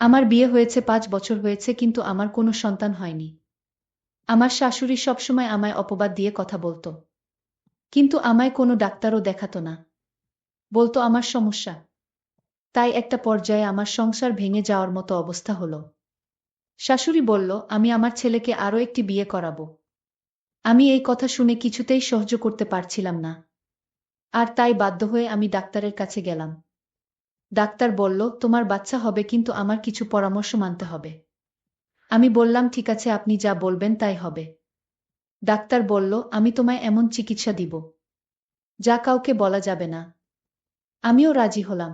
আমার বিয়ে হয়েছে ৫ বছর হয়েছে কিন্তু আমার কোনো সন্তান হয়নি। আমার শাশুড়ি সবসময় আমায় অপবাদ দিয়ে কথা বলতো। কিন্তু আমায় কোনো ডাক্তারও দেখাতো না। বলতো আমার সমস্যা। তাই একটা পর্যায়ে আমার সংসার ভেঙে যাওয়ার মতো অবস্থা হলো। শাশুড়ি বলল, আমি আমার ছেলেকে আরও একটি বিয়ে করাবো। আমি এই কথা শুনে কিছুতেই সহ্য করতে পারছিলাম না। আর তাই বাধ্য হয়ে আমি ডাক্তারের কাছে গেলাম। ডাক্তার বলল, তোমার বাচ্চা হবে কিন্তু আমার কিছু পরামর্শ মানতে হবে। আমি বললাম, ঠিক আছে, আপনি যা বলবেন তাই হবে। ডাক্তার বলল, আমি তোমায় এমন চিকিৎসা দিব যা কাউকে বলা যাবে না। আমিও রাজি হলাম।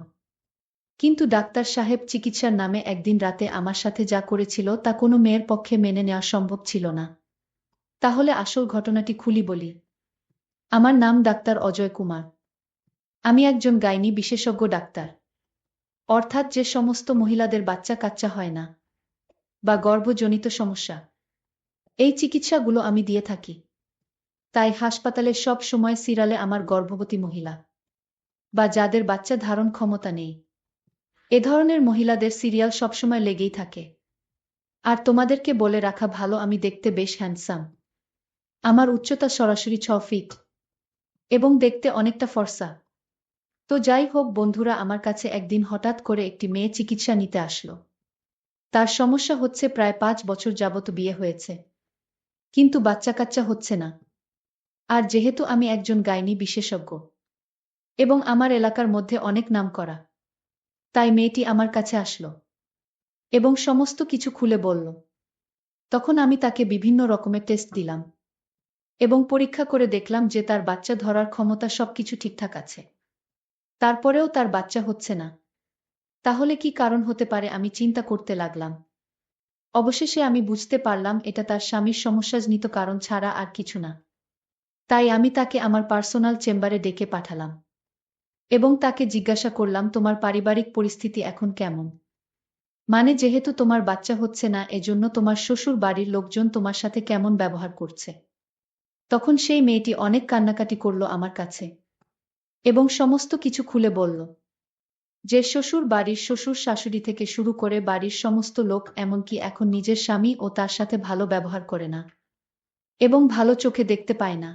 কিন্তু ডাক্তার সাহেব চিকিৎসার নামে একদিন রাতে আমার সাথে যা করেছিল তা কোনো মেয়ের পক্ষে মেনে নেওয়া সম্ভব ছিল না। তাহলে আসল ঘটনাটি খুলি বলি। আমার নাম ডাক্তার অজয় কুমার। আমি একজন গাইনি বিশেষজ্ঞ ডাক্তার। অর্থাৎ যে সমস্ত মহিলাদের বাচ্চা কাচ্চা হয় না বা গর্ভজনিত সমস্যা, এই চিকিৎসাগুলো আমি দিয়ে থাকি। তাই হাসপাতালে সব সময় সিরিয়ালে আমার গর্ভবতী মহিলা বা যাদের বাচ্চা ধারণ ক্ষমতা নেই, এ ধরনের মহিলাদের সিরিয়াল সবসময় লেগেই থাকে। আর তোমাদেরকে বলে রাখা ভালো, আমি দেখতে বেশ হ্যান্ডসাম। আমার উচ্চতা সরাসরি ৬ ফিট এবং দেখতে অনেকটা ফর্সা। তো যাই হোক বন্ধুরা, আমার কাছে একদিন হঠাৎ করে একটি মেয়ে চিকিৎসা নিতে আসলো। তার সমস্যা হচ্ছে প্রায় ৫ বছর যাবত বিয়ে হয়েছে, কিন্তু বাচ্চা কাচ্চা হচ্ছে না। আর যেহেতু আমি একজন গাইনি বিশেষজ্ঞ এবং আমার এলাকার মধ্যে অনেক নামকরা, তাই মেয়েটি আমার কাছে আসলো এবং সমস্ত কিছু খুলে বলল। তখন আমি তাকে বিভিন্ন রকমের টেস্ট দিলাম এবং পরীক্ষা করে দেখলাম যে তার বাচ্চা ধরার ক্ষমতা সবকিছু ঠিকঠাক আছে। তারপরেও তার বাচ্চা হচ্ছে না। তাহলে কি কারণ হতে পারে আমি চিন্তা করতে লাগলাম। অবশেষে আমি বুঝতে পারলাম এটা তার স্বামীর সমস্যাজনিত কারণ ছাড়া আর কিছু না। তাই আমি তাকে আমার পার্সোনাল চেম্বারে ডেকে পাঠালাম এবং তাকে জিজ্ঞাসা করলাম, তোমার পারিবারিক পরিস্থিতি এখন কেমন? মানে যেহেতু তোমার বাচ্চা হচ্ছে না, এজন্য তোমার শ্বশুর বাড়ির লোকজন তোমার সাথে কেমন ব্যবহার করছে? তখন সেই মেয়েটি অনেক কান্নাকাটি করল আমার কাছে এবং সমস্ত কিছু খুলে বলল যে শ্বশুর বাড়ির শ্বশুর শাশুড়ি থেকে শুরু করে বাড়ির সমস্ত লোক এমনকি এখন নিজের স্বামী ও তার সাথে ভালো ব্যবহার করে না এবং ভালো চোখে দেখতে পায় না,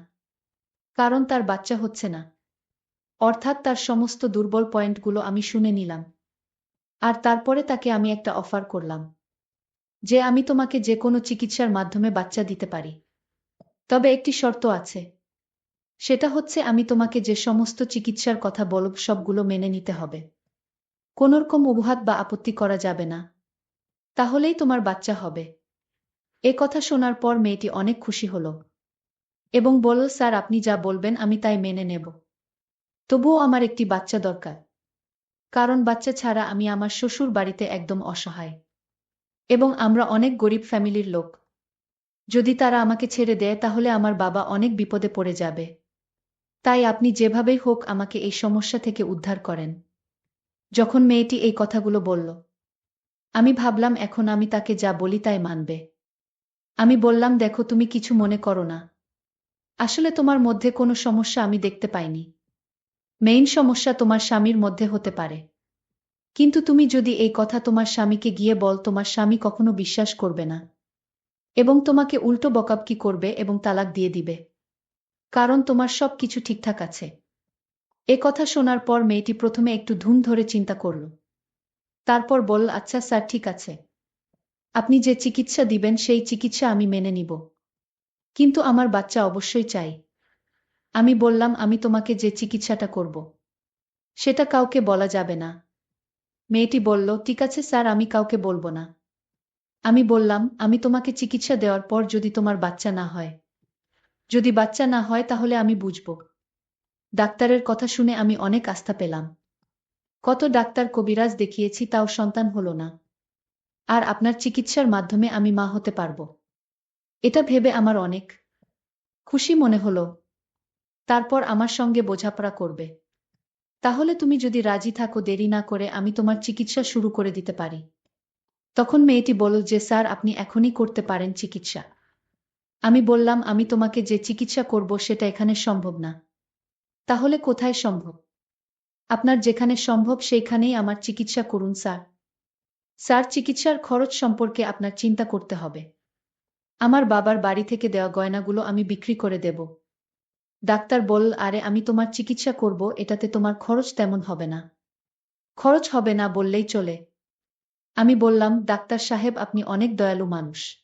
কারণ তার বাচ্চা হচ্ছে না। অর্থাৎ তার সমস্ত দুর্বল পয়েন্টগুলো আমি শুনে নিলাম। আর তারপরে তাকে আমি একটা অফার করলাম যে আমি তোমাকে যে কোনো চিকিৎসার মাধ্যমে বাচ্চা দিতে পারি, তবে একটি শর্ত আছে। সেটা হচ্ছে আমি তোমাকে যে সমস্ত চিকিৎসার কথা বলব সবগুলো মেনে নিতে হবে। কোনোরকম অজুহাত বা আপত্তি করা যাবে না। তাহলেই তোমার বাচ্চা হবে। এ কথা শোনার পর মেয়েটি অনেক খুশি হল এবং বলল, স্যার আপনি যা বলবেন আমি তাই মেনে নেব। তবুও আমার একটি বাচ্চা দরকার, কারণ বাচ্চা ছাড়া আমি আমার শ্বশুর বাড়িতে একদম অসহায় এবং আমরা অনেক গরিব ফ্যামিলির লোক। যদি তারা আমাকে ছেড়ে দেয় তাহলে আমার বাবা অনেক বিপদে পড়ে যাবে। তাই আপনি যেভাবেই হোক আমাকে এই সমস্যা থেকে উদ্ধার করেন। যখন মেয়েটি এই কথাগুলো বলল, আমি ভাবলাম এখন আমি তাকে যা বলি তাই মানবে। আমি বললাম, দেখো তুমি কিছু মনে করো না। আসলে তোমার মধ্যে কোনো সমস্যা আমি দেখতে পাইনি। মেইন সমস্যা তোমার স্বামীর মধ্যে হতে পারে। কিন্তু তুমি যদি এই কথা তোমার স্বামীকে গিয়ে বল, তোমার স্বামী কখনো বিশ্বাস করবে না এবং তোমাকে উল্টো বকাবকি করবে এবং তালাক দিয়ে দিবে, কারণ তোমার সব কিছু ঠিকঠাক আছে। এ কথা শোনার পর মেয়েটি প্রথমে একটু ধুম ধরে চিন্তা করল। তারপর বলল, আচ্ছা স্যার, ঠিক আছে, আপনি যে চিকিৎসা দিবেন সেই চিকিৎসা আমি মেনে নিব, কিন্তু আমার বাচ্চা অবশ্যই চাই। আমি বললাম, আমি তোমাকে যে চিকিৎসাটা করব সেটা কাউকে বলা যাবে না। মেয়েটি বলল, ঠিক আছে স্যার, আমি কাউকে বলবো না। আমি বললাম, আমি তোমাকে চিকিৎসা দেওয়ার পর যদি তোমার বাচ্চা না হয়, যদি বাচ্চা না হয় তাহলে আমি বুঝব। ডাক্তারের কথা শুনে আমি অনেক আস্থা পেলাম। কত ডাক্তার কবিরাজ দেখিয়েছি, তাও সন্তান হলো না। আর আপনার চিকিৎসার মাধ্যমে আমি মা হতে পারবো, এটা ভেবে আমার অনেক খুশি মনে হলো। তারপর আমার সঙ্গে বোঝাপড়া করবে। তাহলে তুমি যদি রাজি থাকো, দেরি না করে আমি তোমার চিকিৎসা শুরু করে দিতে পারি। তখন মেয়েটি বলল যে স্যার আপনি এখনই করতে পারেন চিকিৎসা। আমি বললাম, আমি তোমাকে যে চিকিৎসা করব সেটা এখানে সম্ভব না। তাহলে কোথায় সম্ভব? আপনার যেখানে সম্ভব সেইখানেই আমার চিকিৎসা করুন স্যার। স্যার, চিকিৎসার খরচ সম্পর্কে আপনার চিন্তা করতে হবে। আমার বাবার বাড়ি থেকে দেওয়া গয়নাগুলো আমি বিক্রি করে দেব। ডাক্তার বলল, আরে আমি তোমার চিকিৎসা করব, এটাতে তোমার খরচ তেমন হবে না। খরচ হবে না বললেই চলে। আমি বললাম, ডাক্তার সাহেব আপনি অনেক দয়ালু মানুষ।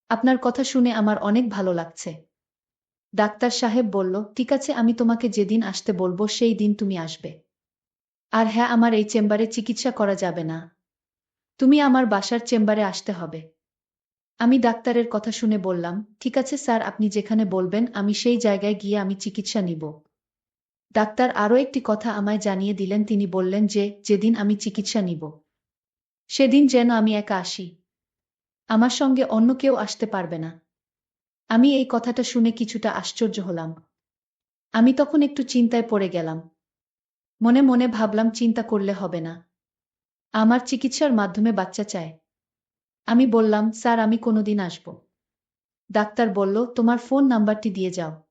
আপনার কথা শুনে আমার অনেক ভালো লাগছে। ডাক্তার সাহেব বলল, ঠিক আছে, আমি তোমাকে যেদিন আসতে বলবো সেই দিন তুমি আসবে। আর হ্যাঁ, আমার এই চেম্বারে চিকিৎসা করা যাবে না। তুমি আমার বাসার চেম্বারে আসতে হবে। আমি ডাক্তারের কথা শুনে বললাম, ঠিক আছে স্যার, আপনি যেখানে বলবেন আমি সেই জায়গায় গিয়ে আমি চিকিৎসা নিব। ডাক্তার আরও একটি কথা আমায় জানিয়ে দিলেন, তিনি বললেন যে যেদিন আমি চিকিৎসা নিব সেদিন যেন আমি একা আসি। আমার সঙ্গে অন্য কেউ আসতে পারবে না। আমি এই কথাটা শুনে কিছুটা আশ্চর্য হলাম। আমি তখন একটু চিন্তায় পড়ে গেলাম। মনে মনে ভাবলাম, চিন্তা করলে হবে না। আমার চিকিৎসার মাধ্যমে বাচ্চা চাই। আমি বললাম, স্যার আমি কোনোদিন আসব। ডাক্তার বলল, তোমার ফোন নাম্বারটি দিয়ে যাও।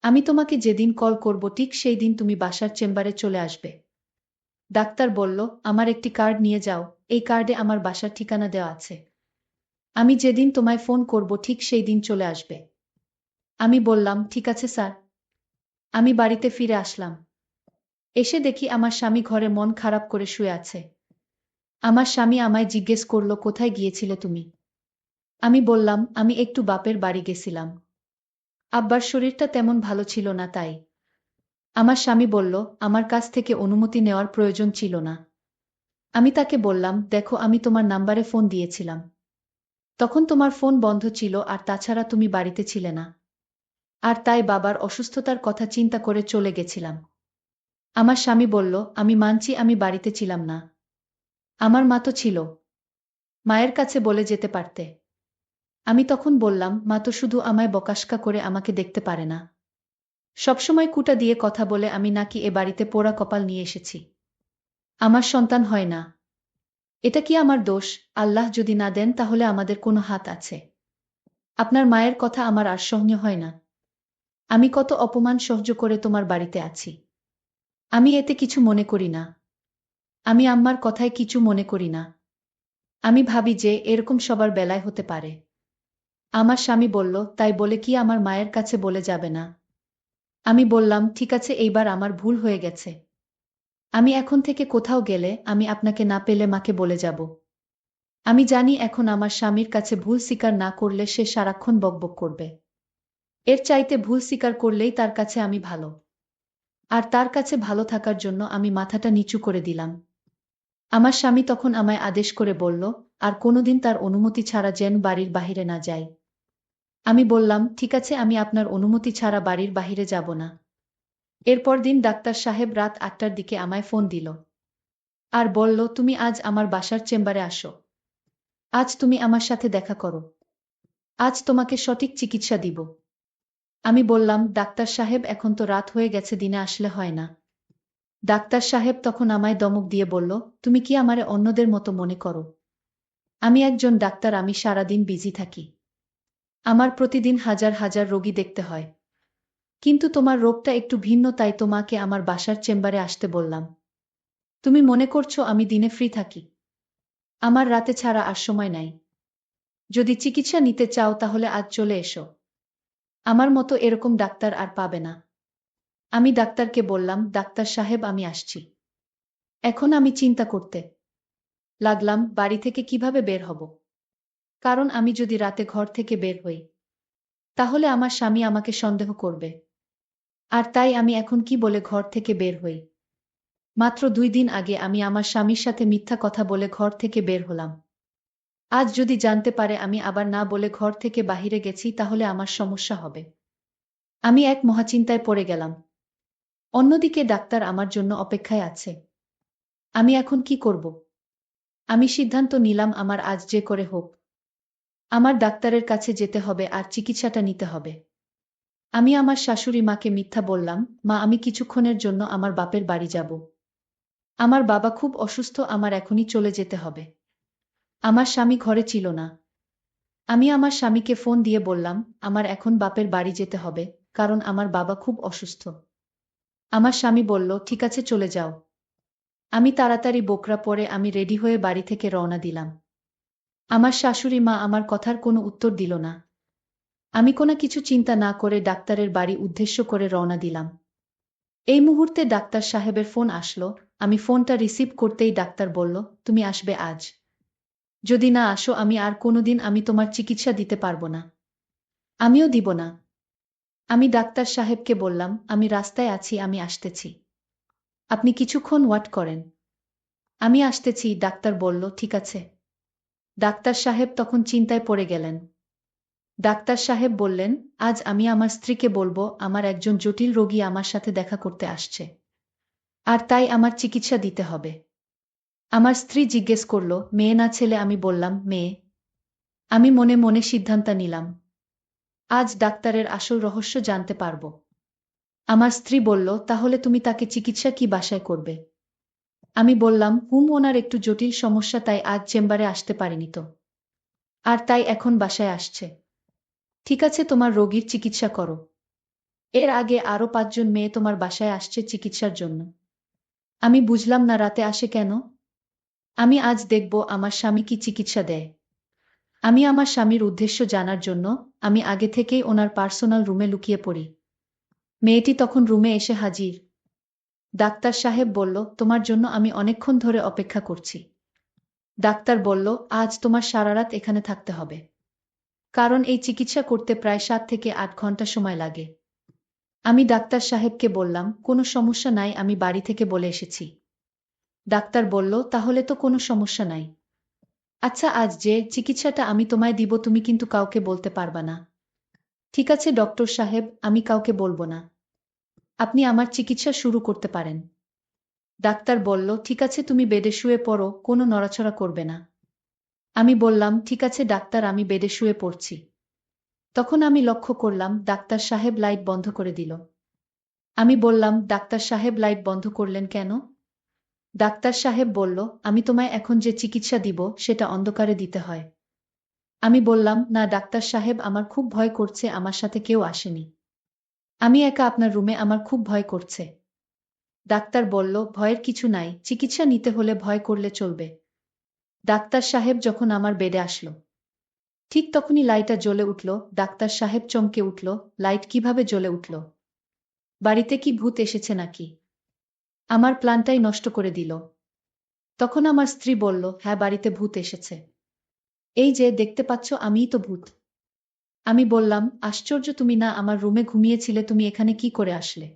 আমি তোমাকে যেদিন কল করব ঠিক সেই দিন তুমি বাসার চেম্বারে চলে আসবে। ডাক্তার বলল, আমার একটি কার্ড নিয়ে যাও, এই কার্ডে আমার বাসার ঠিকানা দেওয়া আছে। আমি যেদিন তোমায় ফোন করব ঠিক সেই দিন চলে আসবে। আমি বললাম, ঠিক আছে স্যার। আমি বাড়িতে ফিরে আসলাম। এসে দেখি আমার স্বামী ঘরে মন খারাপ করে শুয়ে আছে। আমার স্বামী আমায় জিজ্ঞেস করল, কোথায় গিয়েছিলে তুমি? আমি বললাম, আমি একটু বাপের বাড়ি গেছিলাম। আব্বার শরীরটা তেমন ভালো ছিল না তাই। আমার স্বামী বলল, আমার কাছ থেকে অনুমতি নেওয়ার প্রয়োজন ছিল না। আমি তাকে বললাম, দেখো আমি তোমার নাম্বারে ফোন দিয়েছিলাম। তখন তোমার ফোন বন্ধ ছিল আর তাছাড়া তুমি বাড়িতে ছিলে না। আর তাই বাবার অসুস্থতার কথা চিন্তা করে চলে গেছিলাম। আমার স্বামী বলল, আমি মানছি আমি বাড়িতে ছিলাম না। আমার মা তো ছিল। মায়ের কাছে বলে যেতে পারতে। আমি তখন বললাম, মা তো শুধু আমায় বকাশকা করে আমাকে দেখতে পারে না। সবসময় কুটা দিয়ে কথা বলে আমি নাকি এ বাড়িতে পোড়া কপাল নিয়ে এসেছি। আমার সন্তান হয় না। এটা কি আমার দোষ? আল্লাহ যদি না দেন তাহলে আমাদের কোনো হাত আছে? আপনার মায়ের কথা আমার আর সহ্য হয় না। আমি কত অপমান সহ্য করে তোমার বাড়িতে আছি। আমি এতে কিছু মনে করি না। আমি আম্মার কথায় কিছু মনে করি না। আমি ভাবি যে এরকম সবার বেলায় হতে পারে। আমার স্বামী বলল, তাই বলে কি আমার মায়ের কাছে বলে যাবে না? আমি বললাম, ঠিক আছে, এইবার আমার ভুল হয়ে গেছে। আমি এখন থেকে কোথাও গেলে আমি আপনাকে না পেলে মাকে বলে যাব। আমি জানি এখন আমার স্বামীর কাছে ভুল স্বীকার না করলে সে সারাক্ষণ বকবক করবে। এর চাইতে ভুল স্বীকার করলেই তার কাছে আমি ভালো। আর তার কাছে ভালো থাকার জন্য আমি মাথাটা নিচু করে দিলাম। আমার স্বামী তখন আমায় আদেশ করে বলল, আর কোনোদিন তার অনুমতি ছাড়া যেন বাড়ির বাহিরে না যাই। আমি বললাম, ঠিক আছে, আমি আপনার অনুমতি ছাড়া বাড়ির বাহিরে যাব না। এরপর দিন ডাক্তার সাহেব রাত ৮টার দিকে আমায় ফোন দিল। আর বলল, তুমি আজ আমার বাসার চেম্বারে আসো। আজ তুমি আমার সাথে দেখা করো। আজ তোমাকে সঠিক চিকিৎসা দিব। আমি বললাম, ডাক্তার সাহেব এখন তো রাত হয়ে গেছে, দিনে আসলে হয় না। ডাক্তার সাহেব তখন আমায় ধমক দিয়ে বলল, তুমি কি আমারে অন্যদের মতো মনে করো? আমি একজন ডাক্তার, আমি সারাদিন বিজি থাকি। আমার প্রতিদিন হাজার হাজার রোগী দেখতে হয়। কিন্তু তোমার রোগটা একটু ভিন্ন, তাই তোমাকে আমার বাসার চেম্বারে আসতে বললাম। তুমি মনে করছো আমি দিনে ফ্রি থাকি? আমার রাতে ছাড়া আর সময় নাই। যদি চিকিৎসা নিতে চাও তাহলে আজ চলে এসো। আমার মতো এরকম ডাক্তার আর পাবে না। আমি ডাক্তারকে বললাম, ডাক্তার সাহেব আমি আসছি। এখন আমি চিন্তা করতে লাগলাম বাড়ি থেকে কিভাবে বের হব। কারণ আমি যদি রাতে ঘর থেকে বের হই তাহলে আমার স্বামী আমাকে সন্দেহ করবে। আর তাই আমি এখন কি বলে ঘর থেকে বের হই? মাত্র ২ দিন আগে আমি আমার স্বামীর সাথে মিথ্যা কথা বলে ঘর থেকে বের হলাম। আজ যদি জানতে পারে আমি আবার না বলে ঘর থেকে বাহিরে গেছি তাহলে আমার সমস্যা হবে। আমি এক মহাচিন্তায় পড়ে গেলাম। অন্যদিকে ডাক্তার আমার জন্য অপেক্ষায় আছে। আমি এখন কি করব? আমি সিদ্ধান্ত নিলাম আমার আজ যে করে হোক আমার ডাক্তারের কাছে যেতে হবে আর চিকিৎসাটা নিতে হবে। আমি আমার শাশুড়ি মাকে মিথ্যা বললাম, মা আমি কিছুক্ষণের জন্য আমার বাপের বাড়ি যাব। আমার বাবা খুব অসুস্থ, আমার এখনই চলে যেতে হবে। আমার স্বামী ঘরে ছিল না। আমি আমার স্বামীকে ফোন দিয়ে বললাম, আমার এখন বাপের বাড়ি যেতে হবে, কারণ আমার বাবা খুব অসুস্থ। আমার স্বামী বলল, ঠিক আছে চলে যাও। আমি তাড়াতাড়ি বোকরা পরে আমি রেডি হয়ে বাড়ি থেকে রওনা দিলাম। আমার শাশুড়ি মা আমার কথার কোনো উত্তর দিল না। আমি কোনো কিছু চিন্তা না করে ডাক্তারের বাড়ি উদ্দেশ্য করে রওনা দিলাম। এই মুহূর্তে ডাক্তার সাহেবের ফোন আসলো। আমি ফোনটা রিসিভ করতেই ডাক্তার বলল, তুমি আসবে আজ? যদি না আসো আমি আর কোনোদিন আমি তোমার চিকিৎসা দিতে পারবো না। আমিও দিব না। আমি ডাক্তার সাহেবকে বললাম, আমি রাস্তায় আছি, আমি আসতেছি। আপনি কিছুক্ষণ ওয়েট করেন। আমি আসতেছি। ডাক্তার বলল, ঠিক আছে। ডাক্তার সাহেব তখন চিন্তায় পড়ে গেলেন। ডাক্তার সাহেব বললেন, আজ আমি আমার স্ত্রীকে বলবো আমার একজন জটিল রোগী আমার সাথে দেখা করতে আসছে, আর তাই আমার চিকিৎসা দিতে হবে। আমার স্ত্রী জিজ্ঞেস করল, মেয়ে না ছেলে? আমি বললাম, মেয়ে। আমি মনে মনে সিদ্ধান্ত নিলাম, আজ ডাক্তারের আসল রহস্য জানতে পারব। আমার স্ত্রী বলল, তাহলে তুমি তাকে চিকিৎসা কি বাসায় করবে? আমি বললাম, ওনার একটু জটিল সমস্যা, তাই আজ চেম্বারে আসতে পারেনি তো, আর তাই এখন বাসায় আসছে। ঠিক আছে, তোমার রোগীর চিকিৎসা করো। এর আগে আরো 5 জন মেয়ে তোমার বাসায় আসছে চিকিৎসার জন্য। আমি বুঝলাম না রাতে আসে কেন। আমি আজ দেখব আমার স্বামী কি চিকিৎসা দেয়। আমি আমার স্বামীর উদ্দেশ্য জানার জন্য আমি আগে থেকেই ওনার পার্সোনাল রুমে লুকিয়ে পড়ি। মেয়েটি তখন রুমে এসে হাজির। ডাক্তার সাহেব বলল, তোমার জন্য আমি অনেকক্ষণ ধরে অপেক্ষা করছি। ডাক্তার বলল, আজ তোমার সারা রাত এখানে থাকতে হবে, কারণ এই চিকিৎসা করতে প্রায় 7 থেকে 8 ঘন্টা সময় লাগে। আমি ডাক্তার সাহেবকে বললাম, কোনো সমস্যা নাই, আমি বাড়ি থেকে বলে এসেছি। ডাক্তার বলল, তাহলে তো কোনো সমস্যা নাই। আচ্ছা, আজ যে চিকিৎসাটা আমি তোমায় দিব তুমি কিন্তু কাউকে বলতে পারবা না। ঠিক আছে ডক্টর সাহেব, আমি কাউকে বলবো না। আপনি আমার চিকিৎসা শুরু করতে পারেন। ডাক্তার বলল, ঠিক আছে, তুমি বেডে শুয়ে পড়ো, কোনো নড়াচড়া করবে না। আমি বললাম, ঠিক আছে ডাক্তার, আমি বেডে শুয়ে পড়ছি। তখন আমি লক্ষ্য করলাম ডাক্তার সাহেব লাইট বন্ধ করে দিল। আমি বললাম, ডাক্তার সাহেব লাইট বন্ধ করলেন কেন? ডাক্তার সাহেব বলল, আমি তোমায় এখন যে চিকিৎসা দিব সেটা অন্ধকারে দিতে হয়। আমি বললাম, না ডাক্তার সাহেব, আমার খুব ভয় করছে, আমার সাথে কেউ আসেনি। আমি একা আপনার রুমে, আমার খুব ভয় করছে। ডাক্তার বলল, ভয়ের কিছু নাই, চিকিৎসা নিতে হলে ভয় করলে চলবে। ডাক্তার সাহেব যখন আমার বেডে আসলো, ঠিক তখনই লাইটটা জ্বলে উঠল। ডাক্তার সাহেব চমকে উঠল, লাইট কিভাবে জ্বলে উঠল? বাড়িতে কি ভূত এসেছে নাকি? আমার প্ল্যানটাই নষ্ট করে দিল। তখন আমার স্ত্রী বলল, হ্যাঁ, বাড়িতে ভূত এসেছে। এই যে দেখতে পাচ্ছ, আমিই তো ভূত। আমি বললাম, আশ্চর্য, তুমি না আমার রুমে ঘুমিয়েছিলে, তুমি এখানে কি করে আসলে?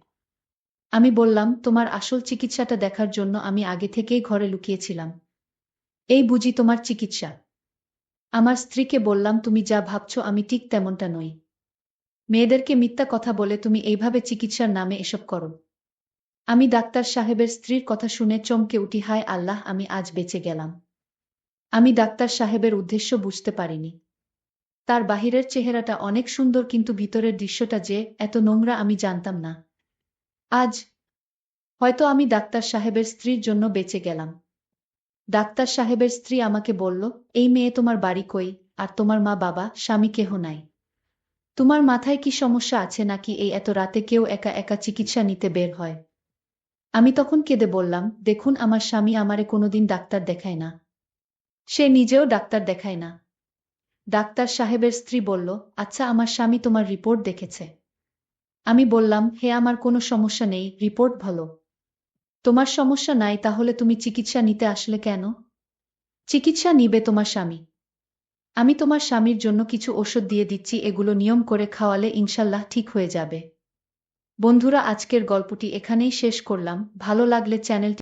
আমি বললাম, তোমার আসল চিকিৎসাটা দেখার জন্য আমি আগে থেকেই ঘরে লুকিয়েছিলাম। এই বুঝি তোমার চিকিৎসা? আমার স্ত্রীকে বললাম, তুমি যা ভাবছো আমি ঠিক তেমনটা নই। মেয়েদেরকে মিথ্যা কথা বলে তুমি এইভাবে চিকিৎসার নামে এসব করো। আমি ডাক্তার সাহেবের স্ত্রীর কথা শুনে চমকে উঠি, হায় আল্লাহ, আমি আজ বেঁচে গেলাম। আমি ডাক্তার সাহেবের উদ্দেশ্য বুঝতে পারিনি। তার বাহিরের চেহারাটা অনেক সুন্দর, কিন্তু ভিতরের দৃশ্যটা যে এত নোংরা আমি জানতাম না। আজ হয়তো আমি ডাক্তার সাহেবের স্ত্রীর জন্য বেঁচে গেলাম। ডাক্তার সাহেবের স্ত্রী আমাকে বলল, এই মেয়ে, তোমার বাড়ি কই? আর তোমার মা বাবা স্বামী কেহ নাই? তোমার মাথায় কি সমস্যা আছে নাকি এই এত রাতে কেউ একা একা চিকিৎসা নিতে বের হয়? আমি তখন কেঁদে বললাম, দেখুন, আমার স্বামী আমারে কোনোদিন ডাক্তার দেখায় না। সে নিজেও ডাক্তার দেখায় না। ডাক্তার সাহেবের স্ত্রী বলল, আচ্ছা, আমার স্বামী তোমার রিপোর্ট দেখেছে? আমি বললাম, হে, আমার কোনো সমস্যা নেই, রিপোর্ট ভালো। তোমার সমস্যা নাই, তাহলে তুমি চিকিৎসা নিতে আসলে কেন? চিকিৎসা নিবে তোমার স্বামী। আমি তোমার স্বামীর জন্য কিছু ওষুধ দিয়ে দিচ্ছি, এগুলো নিয়ম করে খাওয়ালে ইনশাল্লাহ ঠিক হয়ে যাবে। বন্ধুরা, আজকের গল্পটি এখানেই শেষ করলাম। ভালো লাগলে চ্যানেলটি